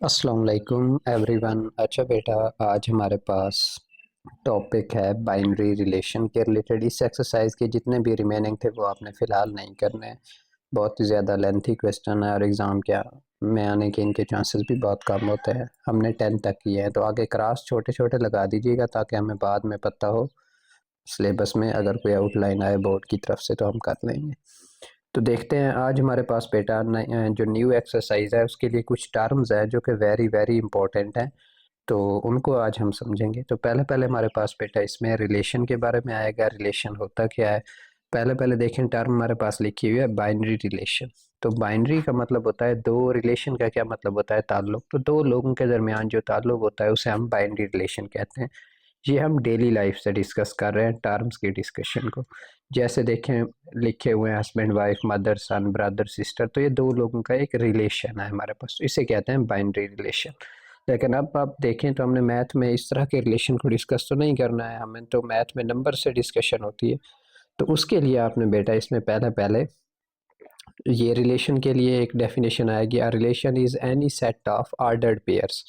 अस्सलाम वालेकुम एवरीवन। अच्छा बेटा, आज हमारे पास टॉपिक है बाइनरी रिलेशन के रिलेटेड। इस एक्सरसाइज के जितने भी रिमेनिंग थे वो आपने फ़िलहाल नहीं करने हैं। बहुत ही ज़्यादा लेंथी क्वेश्चन है और एग्ज़ाम क्या में आने के इनके चांसेस भी बहुत कम होते हैं। हमने 10 तक किए हैं, तो आगे क्रास छोटे छोटे लगा दीजिएगा ताकि हमें बाद में पता हो सिलेबस में अगर कोई आउटलाइन आए बोर्ड की तरफ से तो हम कर लेंगे। तो देखते हैं आज हमारे पास बेटा जो न्यू एक्सरसाइज है उसके लिए कुछ टर्म्स है जो कि वेरी वेरी इंपॉर्टेंट हैं, तो उनको आज हम समझेंगे। तो पहले पहले हमारे पास बेटा इसमें रिलेशन के बारे में आएगा। रिलेशन होता क्या है, पहले पहले देखें टर्म हमारे पास लिखी हुई है बाइनरी रिलेशन। तो बाइनरी का मतलब होता है दो, रिलेशन का क्या मतलब होता है, ताल्लुक। तो दो लोगों के दरमियान जो ताल्लुक होता है उसे हम बाइनरी रिलेशन कहते हैं। ये हम डेली लाइफ से डिस्कस कर रहे हैं टर्म्स की डिस्कशन को। जैसे देखें लिखे हुए हैं हस्बैंड वाइफ, मदर सन, ब्रदर सिस्टर, तो ये दो लोगों का एक रिलेशन है हमारे पास, तो इसे कहते हैं बाइनरी रिलेशन। लेकिन अब आप देखें तो हमने मैथ में इस तरह के रिलेशन को डिस्कस तो नहीं करना है, हमें तो मैथ में नंबर से डिस्कशन होती है। तो उसके लिए आपने बेटा इसमें पहले पहले ये रिलेशन के लिए एक डेफिनेशन आएगी, a relation is any set of ordered pairs.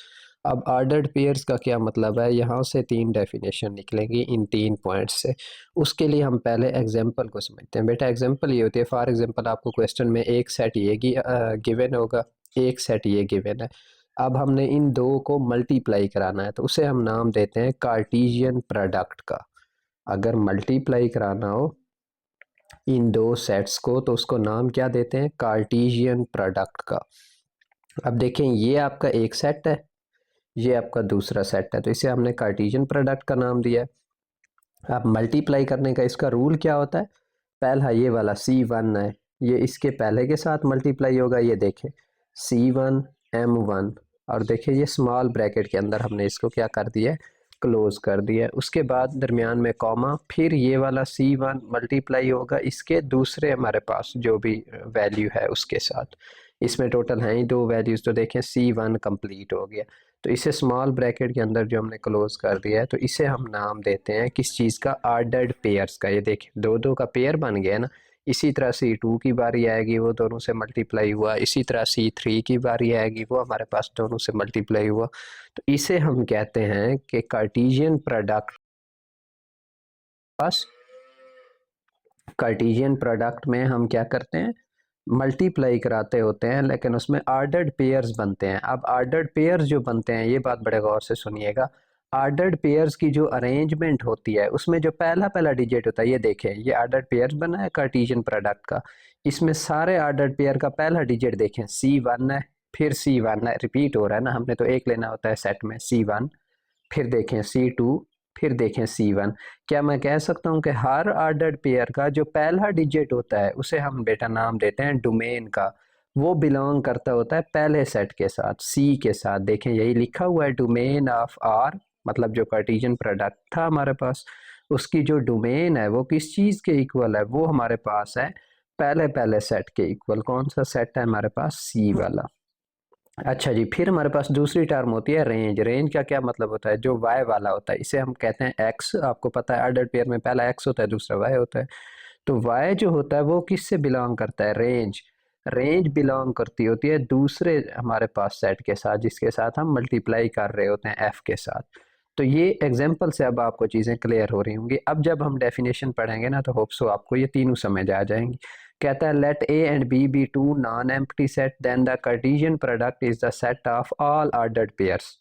अब ऑर्डर्ड पेयर्स का क्या मतलब है, यहाँ से तीन डेफिनेशन निकलेंगी इन तीन पॉइंट्स से। उसके लिए हम पहले एग्जांपल को समझते हैं। बेटा एग्जांपल ये होती है, फॉर एग्जांपल आपको क्वेश्चन में एक सेट ये गिवन होगा, एक सेट ये गिवन है। अब हमने इन दो को मल्टीप्लाई कराना है, तो उसे हम नाम देते हैं कार्टीजियन प्रोडक्ट का। अगर मल्टीप्लाई कराना हो इन दो सेट्स को तो उसको नाम क्या देते हैं, कार्टीजियन प्रोडक्ट का। अब देखें ये आपका एक सेट है, ये आपका दूसरा सेट है, तो इसे हमने कार्टीजियन प्रोडक्ट का नाम दिया है। अब मल्टीप्लाई करने का इसका रूल क्या होता है, पहला ये वाला C1 है, ये इसके पहले के साथ मल्टीप्लाई होगा, ये देखें C1 M1, और देखिए ये स्मॉल ब्रैकेट के अंदर हमने इसको क्या कर दिया है, क्लोज कर दिया है। उसके बाद दरमियान में कॉमा, फिर ये वाला C1 मल्टीप्लाई होगा इसके दूसरे हमारे पास जो भी वैल्यू है उसके साथ। इसमें टोटल हैं ही दो वैल्यूज, तो देखें C1 कंप्लीट हो गया। तो इसे स्मॉल ब्रैकेट के अंदर जो हमने क्लोज कर दिया है, तो इसे हम नाम देते हैं किस चीज़ का, ऑर्डर्ड पेयर्स का। ये देखें दो दो का पेयर बन गया ना। इसी तरह C2 की बारी आएगी, वो दोनों से मल्टीप्लाई हुआ। इसी तरह C3 की बारी आएगी, वो हमारे पास दोनों से मल्टीप्लाई हुआ। तो इसे हम कहते हैं कि कार्टीजियन प्रोडक्ट पास, कार्टीजियन प्रोडक्ट में हम क्या करते हैं, मल्टीप्लाई कराते होते हैं, लेकिन उसमें ऑर्डर्ड पेयर्स बनते हैं। अब ऑर्डर्ड पेयर्स जो बनते हैं, ये बात बड़े गौर से सुनिएगा, ऑर्डर्ड पेयर्स की जो अरेंजमेंट होती है उसमें जो पहला पहला डिजिट होता है, ये देखें ये ऑर्डर्ड पेयर्स बना है कार्टेशियन प्रोडक्ट का। इसमें सारे ऑर्डर्ड पेयर का पहला डिजिट देखें C1 है, फिर C1 है, रिपीट हो रहा है ना, हमने तो एक लेना होता है सेट में C1, फिर देखें C2, फिर देखें C1। क्या मैं कह सकता हूं कि हर ऑर्डर्ड पेयर का जो पहला डिजिट होता है उसे हम बेटा नाम देते हैं डोमेन का, वो बिलोंग करता होता है पहले सेट के साथ, C के साथ। देखें यही लिखा हुआ है, डोमेन ऑफ R, मतलब जो कार्टेशियन प्रोडक्ट था हमारे पास, उसकी जो डोमेन है वो किस चीज के इक्वल है, वो हमारे पास है पहले पहले सेट के इक्वल। कौन सा सेट है हमारे पास, C वाला। अच्छा जी, फिर हमारे पास दूसरी टर्म होती है रेंज। रेंज का क्या मतलब होता है, जो वाई वाला होता है इसे हम कहते हैं एक्स। आपको पता है ऑर्डर पेयर में पहला एक्स होता है, दूसरा वाई होता है। तो वाई जो होता है वो किससे बिलोंग करता है, रेंज। रेंज बिलोंग करती होती है दूसरे हमारे पास सेट के साथ जिसके साथ हम मल्टीप्लाई कर रहे होते हैं एफ के साथ। तो ये एग्जाम्पल से अब आपको चीज़ें क्लियर हो रही होंगी। अब जब हम डेफिनेशन पढ़ेंगे ना तो होप सो आपको ये तीनों समझ आ जाएंगी। कहता है let A and B be two non empty set, then the Cartesian product is the set of all ordered pairs.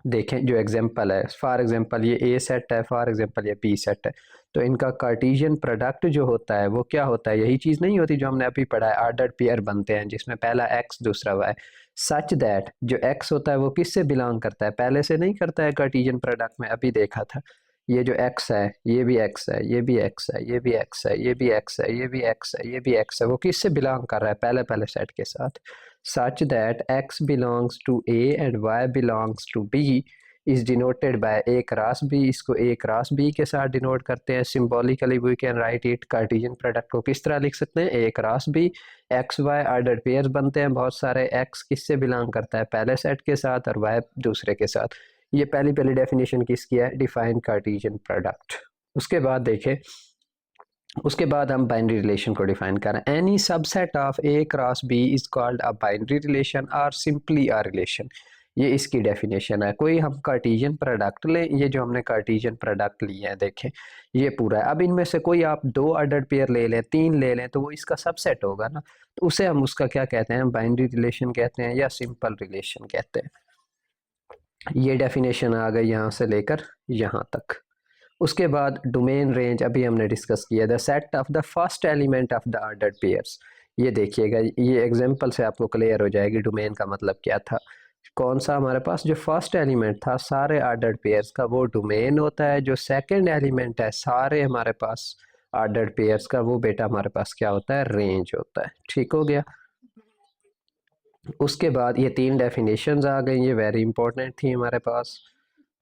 देखें जो एग्जांपल है, फॉर एग्जांपल ये ए सेट है, फॉर एग्जांपल ये बी सेट है, तो इनका कार्टेशियन प्रोडक्ट जो होता है वो क्या होता है, यही चीज़ नहीं होती जो हमने अभी पढ़ा है, ऑर्डर्ड पेयर बनते हैं जिसमें पहला एक्स दूसरा वाई। सच दैट जो एक्स होता है वो किससे बिलोंग करता है, पहले से नहीं करता है कार्टेशियन प्रोडक्ट में, अभी देखा था। ये जो एक्स है, ये भी एक्स है, ये भी एक्स है, ये भी एक्स है, ये भी एक्स है, ये भी एक्स है, ये भी एक्स है, वो किससे बिलोंग कर रहा है, पहले पहले सेट के साथ। such that x belongs to A and y belongs to B is denoted by A cross B। इसको A क्रॉस B के साथ डिनोट करते हैं symbolically. We can write it, Cartesian product को किस तरह लिख सकते हैं, A cross B। X Y order pairs बनते हैं बहुत सारे, एक्स किससे बिलोंग करता है, पहले सेट के साथ, और वाई दूसरे के साथ। ये पहली पहली डेफिनेशन किसकी है, डिफाइन कार्टेशियन प्रोडक्ट। उसके बाद देखें उसके बाद हम बाइनरी रिलेशन को डिफाइन करें। Any subset of A cross B is called a binary relation और सिंपली अ रिलेशन। ये इसकी डेफिनेशन है। कोई हम कार्टेशियन प्रोडक्ट लें, ये जो हमने कार्टेशियन प्रोडक्ट लिए हैं देखें, ये पूरा है। अब इनमें से कोई आप 2 ऑर्डर्ड पेयर ले लें, 3 ले लें, तो वो इसका सबसेट होगा ना, तो उसे हम उसका क्या कहते हैं, बाइनरी रिलेशन कहते हैं या सिंपल रिलेशन कहते हैं। ये डेफिनेशन आ गई यहाँ से लेकर यहाँ तक। उसके बाद डोमेन रेंज अभी हमने डिस्कस किया, the set of the first element of the ordered pairs. ये देखिएगा, ये एग्जांपल से आपको क्लियर हो जाएगी डोमेन का मतलब क्या था। कौन सा हमारे पास जो फर्स्ट एलिमेंट था सारे ऑर्डर्ड पेयर्स का, वो डोमेन होता है। जो सेकंड एलिमेंट है सारे हमारे पास ऑर्डर्ड पेयर्स का, वो बेटा हमारे पास क्या होता है, रेंज होता है। ठीक हो गया। उसके बाद ये 3 डेफिनेशंस आ गई, ये वेरी इंपॉर्टेंट थी हमारे पास।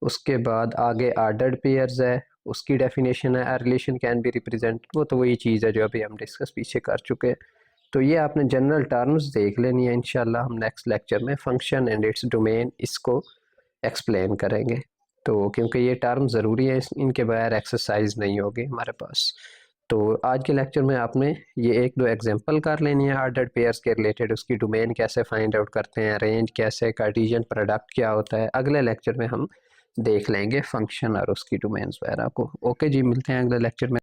उसके बाद आगे ऑर्डर्ड पेयर्स है, उसकी डेफिनेशन है, रिलेशन कैन बी रिप्रेजेंट, वो तो वही चीज़ है जो अभी हम डिस्कस पीछे कर चुके हैं। तो ये आपने जनरल टर्म्स देख लेनी है। इंशाल्लाह हम नेक्स्ट लेक्चर में फंक्शन एंड इट्स डोमेन इसको एक्सप्लेन करेंगे। तो क्योंकि ये टर्म ज़रूरी है, इनके बगैर एक्सरसाइज नहीं होगी हमारे पास। तो आज के लेक्चर में आपने ये 1-2 एग्जांपल कर लेनी है ऑर्डर्ड पेयर्स के रिलेटेड, उसकी डोमेन कैसे फाइंड आउट करते हैं, रेंज कैसे, कार्टेशियन प्रोडक्ट क्या होता है। अगले लेक्चर में हम देख लेंगे फंक्शन और उसकी डोमेन्स वगैरह को। ओके जी, मिलते हैं अगले लेक्चर में।